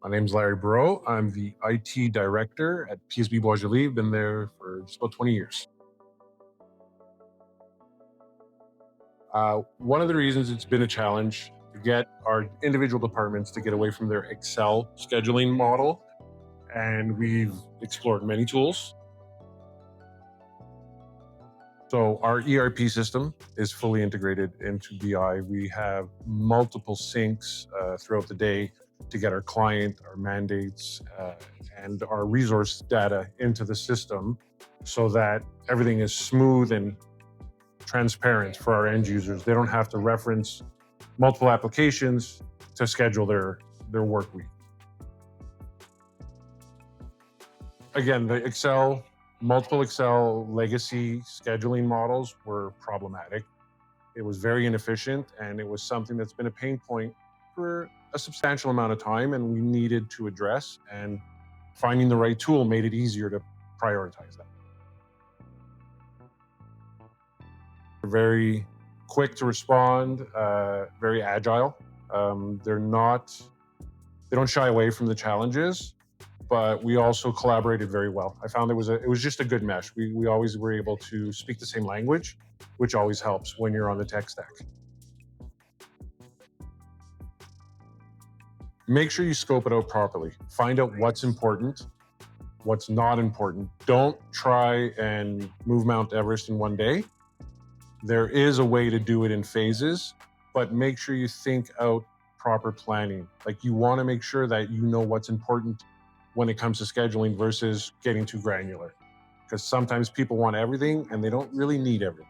My name's Larry Brault. I'm the IT director at PSB Boisjoli. Been there for just about 20 years. One of the reasons it's been a challenge to get our individual departments to get away from their Excel scheduling model, and we've explored many tools. So our ERP system is fully integrated into Beeye. We have multiple syncs throughout the day to get our client, our mandates, and our resource data into the system so that everything is smooth and transparent for our end users. They don't have to reference multiple applications to schedule their work week. Again, multiple Excel legacy scheduling models were problematic. It was very inefficient, and it was something that's been a pain point for a substantial amount of time, and we needed to address, and finding the right tool made it easier to prioritize that. They're very quick to respond, very agile. They don't shy away from the challenges, but we also collaborated very well. I found it was just a good mesh. We always were able to speak the same language, which always helps when you're on the tech stack. Make sure you scope it out properly. Find out what's important, what's not important. Don't try and move Mount Everest in one day. There is a way to do it in phases, but make sure you think out proper planning. Like, you want to make sure that you know what's important when it comes to scheduling versus getting too granular. Because sometimes people want everything and they don't really need everything.